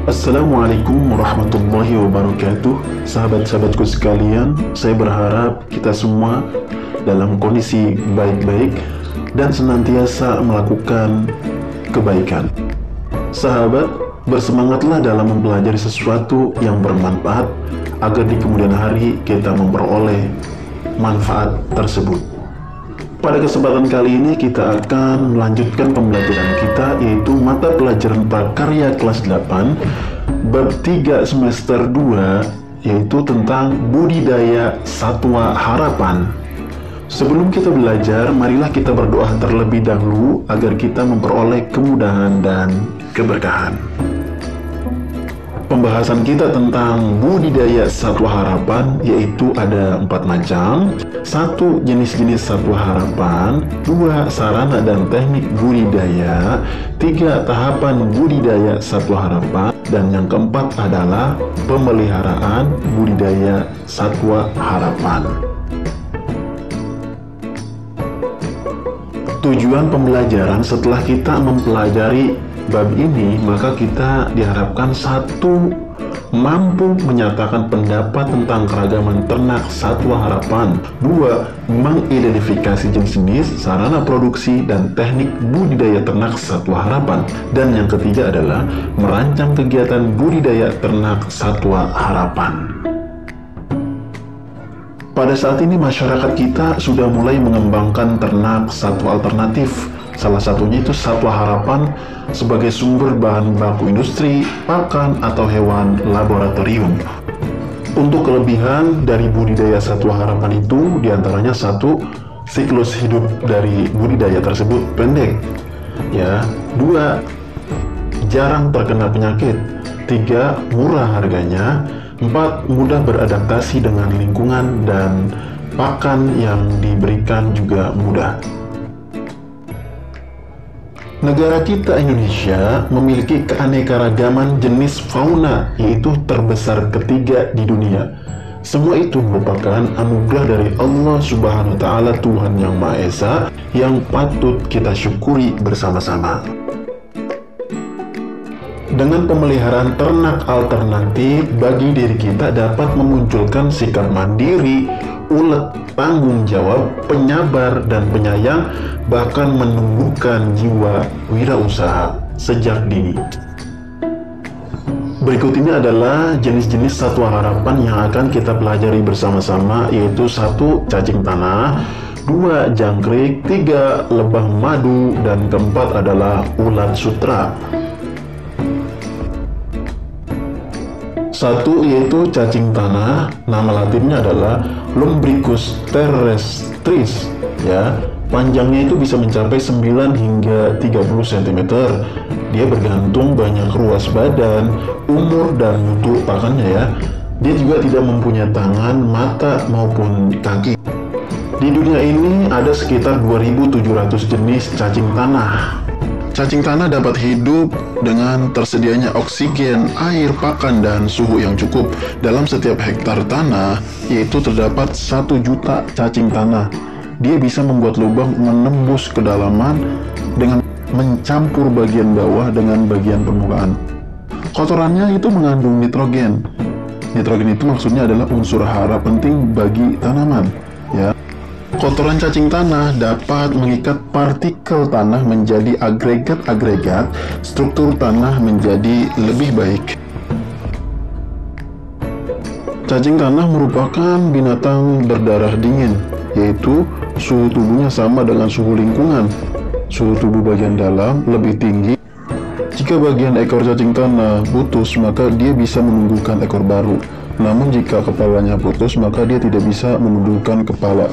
Assalamualaikum warahmatullahi wabarakatuh. Sahabat-sahabatku sekalian, saya berharap kita semua dalam kondisi baik-baik dan senantiasa melakukan kebaikan. Sahabat, bersemangatlah dalam mempelajari sesuatu yang bermanfaat agar di kemudian hari kita memperoleh manfaat tersebut. Pada kesempatan kali ini kita akan melanjutkan pembelajaran kita, yaitu mata pelajaran prakarya kelas 8 bab 3 semester 2, yaitu tentang budidaya satwa harapan. Sebelum kita belajar, marilah kita berdoa terlebih dahulu agar kita memperoleh kemudahan dan keberkahan. Pembahasan kita tentang budidaya satwa harapan yaitu ada 4 macam. 1. Jenis-jenis satwa harapan. 2. Sarana dan teknik budidaya. 3. Tahapan budidaya satwa harapan. Dan yang keempat adalah pemeliharaan budidaya satwa harapan. Tujuan pembelajaran setelah kita mempelajari bab ini, maka kita diharapkan 1. Mampu menyatakan pendapat tentang keragaman ternak satwa harapan. 2. Mengidentifikasi jenis-jenis, sarana produksi, dan teknik budidaya ternak satwa harapan. Dan yang ketiga adalah merancang kegiatan budidaya ternak satwa harapan. Pada saat ini masyarakat kita sudah mulai mengembangkan ternak satwa alternatif. Salah satunya itu satwa harapan sebagai sumber bahan baku industri, pakan, atau hewan laboratorium. Untuk kelebihan dari budidaya satwa harapan itu diantaranya 1. Siklus hidup dari budidaya tersebut pendek. 2. Jarang terkena penyakit. 3. Murah harganya. 4. Mudah beradaptasi dengan lingkungan dan pakan yang diberikan juga mudah. Negara kita Indonesia memiliki keanekaragaman jenis fauna, yaitu terbesar ketiga di dunia. Semua itu merupakan anugerah dari Allah Subhanahu wa Ta'ala, Tuhan Yang Maha Esa, yang patut kita syukuri bersama-sama. Dengan pemeliharaan ternak alternatif, bagi diri kita dapat memunculkan sikap mandiri, ulet, tanggung jawab, penyabar, dan penyayang, bahkan menumbuhkan jiwa wirausaha sejak dini. Berikut ini adalah jenis-jenis satwa harapan yang akan kita pelajari bersama-sama, yaitu 1. Cacing tanah, 2. Jangkrik, 3. Lebah madu, dan keempat adalah ulat sutra. 1. Yaitu cacing tanah, nama latinnya adalah Lumbricus terrestris. Panjangnya itu bisa mencapai 9 hingga 30 cm. Dia bergantung banyak ruas badan, umur, dan mutu pakannya. Dia juga tidak mempunyai tangan, mata, maupun kaki. Di dunia ini ada sekitar 2.700 jenis cacing tanah. Cacing tanah dapat hidup dengan tersedianya oksigen, air, pakan, dan suhu yang cukup. Dalam setiap hektar tanah, yaitu terdapat 1 juta cacing tanah. Dia bisa membuat lubang menembus kedalaman dengan mencampur bagian bawah dengan bagian permukaan. Kotorannya itu mengandung nitrogen. Nitrogen itu maksudnya adalah unsur hara penting bagi tanaman. Kotoran cacing tanah dapat mengikat partikel tanah menjadi agregat-agregat, struktur tanah menjadi lebih baik. Cacing tanah merupakan binatang berdarah dingin, yaitu suhu tubuhnya sama dengan suhu lingkungan. Suhu tubuh bagian dalam lebih tinggi. Jika bagian ekor cacing tanah putus, maka dia bisa menumbuhkan ekor baru. Namun jika kepalanya putus, maka dia tidak bisa menumbuhkan kepala.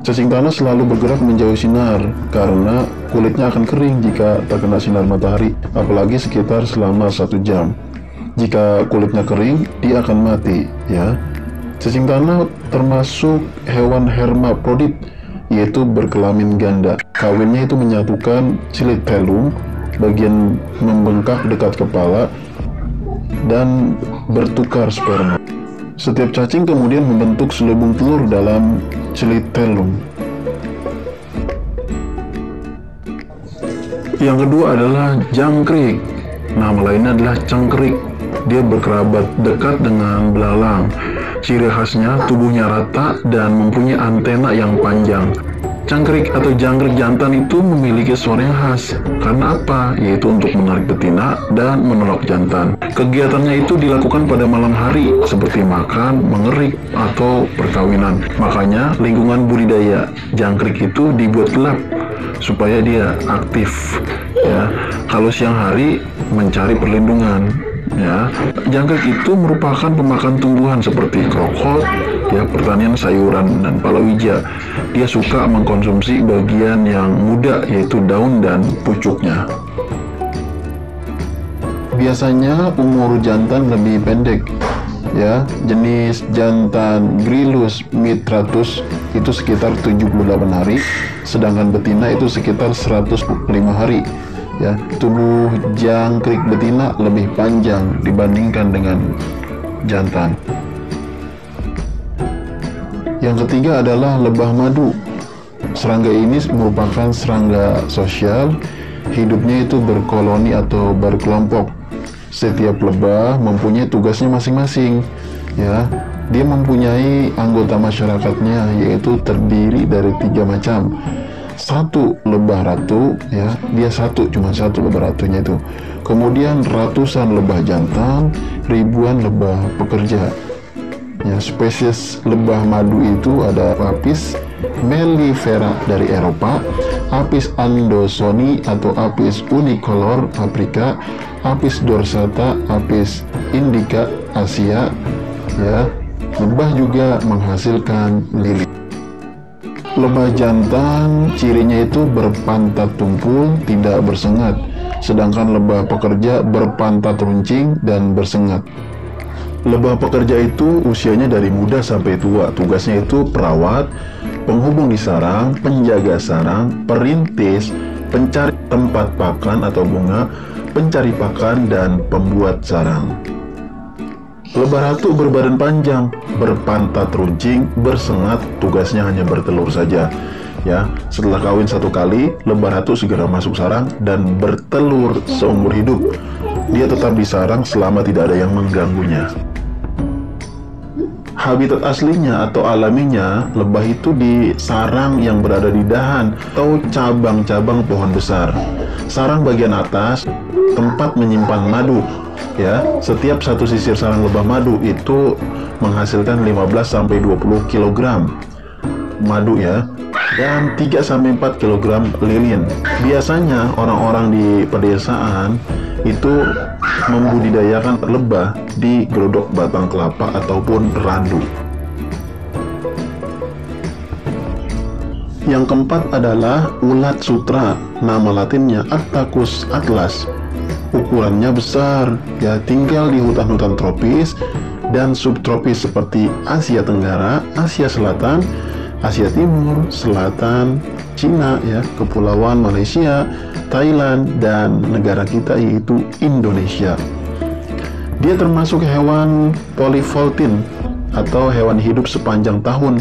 Cacing tanah selalu bergerak menjauhi sinar karena kulitnya akan kering jika terkena sinar matahari, apalagi sekitar selama 1 jam. Jika kulitnya kering, dia akan mati. Cacing tanah termasuk hewan hermaprodit, yaitu berkelamin ganda. Kawinnya itu menyatukan cilitelum, bagian membengkak dekat kepala, dan bertukar sperma. Setiap cacing kemudian membentuk selubung telur dalam cilitelum. Yang kedua adalah jangkrik. Nama lainnya adalah cangkrik. Dia berkerabat dekat dengan belalang. Ciri khasnya tubuhnya rata dan mempunyai antena yang panjang. Cangkrik atau jangkrik jantan itu memiliki suara yang khas. Karena apa? Yaitu untuk menarik betina dan menolak jantan. Kegiatannya itu dilakukan pada malam hari, seperti makan, mengerik, atau perkawinan. Makanya lingkungan budidaya jangkrik itu dibuat gelap supaya dia aktif. Ya, kalau siang hari mencari perlindungan. Ya, jangkrik itu merupakan pemakan tumbuhan seperti krokot, ya, pertanian sayuran dan palawija. Dia suka mengkonsumsi bagian yang muda, yaitu daun dan pucuknya. Biasanya umur jantan lebih pendek, ya. Jenis jantan Gryllus mitratus itu sekitar 78 hari, sedangkan betina itu sekitar 105 hari. Ya, tubuh jangkrik betina lebih panjang dibandingkan dengan jantan. Yang ketiga adalah lebah madu. Serangga ini merupakan serangga sosial. Hidupnya itu berkoloni atau berkelompok. Setiap lebah mempunyai tugasnya masing-masing. Ya, dia mempunyai anggota masyarakatnya, yaitu terdiri dari 3 macam. Satu lebah ratu, ya, dia cuma satu lebah ratunya itu. Kemudian ratusan lebah jantan, ribuan lebah pekerja. Ya, spesies lebah madu itu ada Apis mellifera dari Eropa, Apis andosoni atau Apis unicolor Afrika, Apis dorsata, Apis indica Asia. Ya, lebah juga menghasilkan lili. Lebah jantan cirinya itu berpantat tumpul, tidak bersengat. Sedangkan lebah pekerja berpantat runcing dan bersengat. Lebah pekerja itu usianya dari muda sampai tua. Tugasnya itu perawat, penghubung di sarang, penjaga sarang, perintis, pencari tempat pakan atau bunga, pencari pakan, dan pembuat sarang. Lebah ratu berbadan panjang, berpantat runcing, bersengat, tugasnya hanya bertelur saja. Ya, setelah kawin 1 kali, lebah ratu segera masuk sarang dan bertelur seumur hidup. Dia tetap di sarang selama tidak ada yang mengganggunya. Habitat aslinya atau alaminya, lebah itu di sarang yang berada di dahan atau cabang-cabang pohon besar. Sarang bagian atas tempat menyimpan madu. Ya, setiap satu sisir sarang lebah madu itu menghasilkan 15-20 kg madu, ya, dan 3-4 kg lilin. Biasanya orang-orang di pedesaan itu membudidayakan lebah di gelodok batang kelapa ataupun randu. Yang keempat adalah ulat sutra, nama latinnya Attacus atlas. Ukurannya besar, ya, tinggal di hutan-hutan tropis dan subtropis seperti Asia Tenggara, Asia Selatan, Asia Timur, Selatan, Cina, ya, Kepulauan Malaysia, Thailand, dan negara kita yaitu Indonesia. Dia termasuk hewan polyvoltin atau hewan hidup sepanjang tahun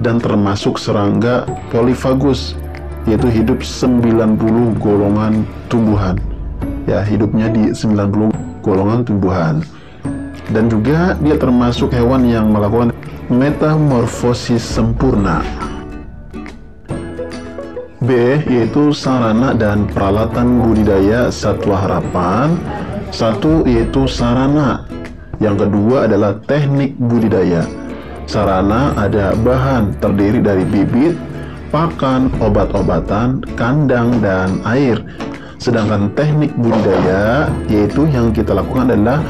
dan termasuk serangga polyphagus, yaitu hidup 90 golongan tumbuhan. Ya, hidupnya di 90 golongan tumbuhan. Dan juga dia termasuk hewan yang melakukan metamorfosis sempurna. B, yaitu sarana dan peralatan budidaya satwa harapan. 1 yaitu sarana. Yang kedua adalah teknik budidaya. Sarana ada bahan terdiri dari bibit, pakan, obat-obatan, kandang, dan air. Sedangkan teknik budidaya yaitu yang kita lakukan adalah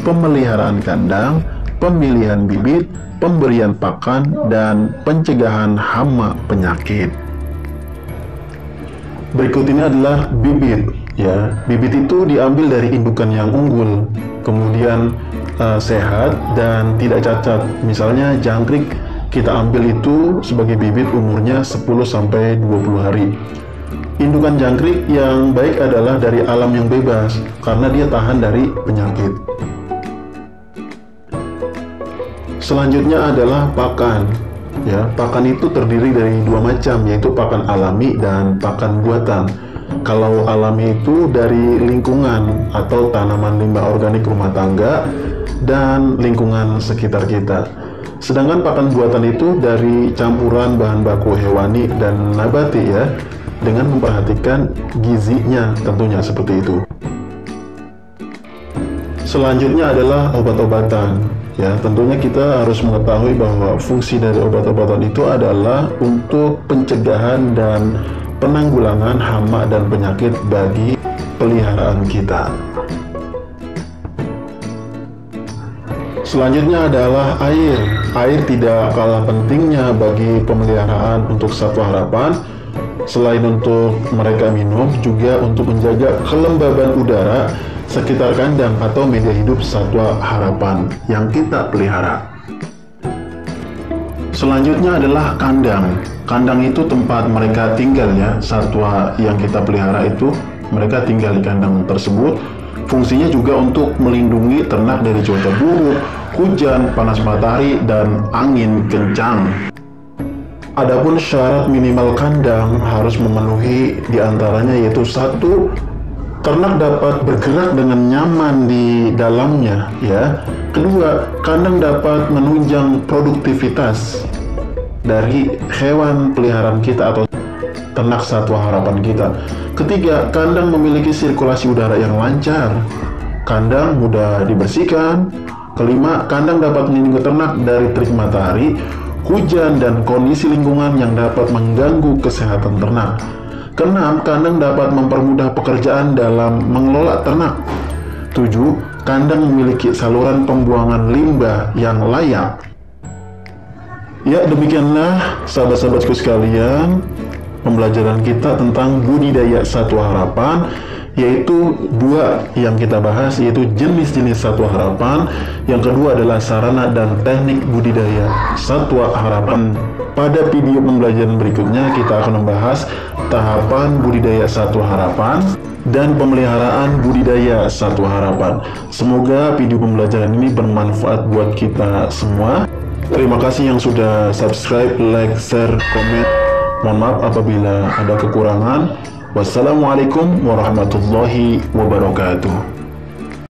pemeliharaan kandang, pemilihan bibit, pemberian pakan, dan pencegahan hama penyakit. Berikut ini adalah bibit. Ya, bibit itu diambil dari indukan yang unggul, kemudian sehat dan tidak cacat. Misalnya jangkrik kita ambil itu sebagai bibit umurnya 10-20 hari. Indukan jangkrik yang baik adalah dari alam yang bebas karena dia tahan dari penyakit. Selanjutnya adalah pakan. Ya, pakan itu terdiri dari 2 macam, yaitu pakan alami dan pakan buatan. Kalau alami itu dari lingkungan atau tanaman limbah organik rumah tangga dan lingkungan sekitar kita. Sedangkan pakan buatan itu dari campuran bahan baku hewani dan nabati ya, dengan memperhatikan gizinya tentunya seperti itu. Selanjutnya adalah obat-obatan. Ya, tentunya kita harus mengetahui bahwa fungsi dari obat-obatan itu adalah untuk pencegahan dan penanggulangan hama dan penyakit bagi peliharaan kita. Selanjutnya adalah air. Air tidak kalah pentingnya bagi pemeliharaan untuk satwa harapan. Selain untuk mereka minum, juga untuk menjaga kelembaban udara sekitar kandang atau media hidup satwa harapan yang kita pelihara. Selanjutnya adalah kandang. Kandang itu tempat mereka tinggal ya, satwa yang kita pelihara itu mereka tinggal di kandang tersebut. Fungsinya juga untuk melindungi ternak dari cuaca buruk, hujan, panas matahari, dan angin kencang. Adapun syarat minimal kandang harus memenuhi diantaranya yaitu 1. Ternak dapat bergerak dengan nyaman di dalamnya ya. 2. Kandang dapat menunjang produktivitas dari hewan peliharaan kita atau ternak satwa harapan kita. 3. Kandang memiliki sirkulasi udara yang lancar. Kandang mudah dibersihkan. 5. Kandang dapat melindungi ternak dari terik matahari, hujan, dan kondisi lingkungan yang dapat mengganggu kesehatan ternak. 6. Kandang dapat mempermudah pekerjaan dalam mengelola ternak. 7. Kandang memiliki saluran pembuangan limbah yang layak. Ya, demikianlah sahabat-sahabatku sekalian, pembelajaran kita tentang budidaya satwa harapan, yaitu 2 yang kita bahas, yaitu jenis-jenis satwa harapan. Yang kedua adalah sarana dan teknik budidaya satwa harapan. Pada video pembelajaran berikutnya kita akan membahas tahapan budidaya satwa harapan dan pemeliharaan budidaya satwa harapan. Semoga video pembelajaran ini bermanfaat buat kita semua. Terima kasih yang sudah subscribe, like, share, komen. Mohon maaf apabila ada kekurangan. Wassalamualaikum warahmatullahi wabarakatuh.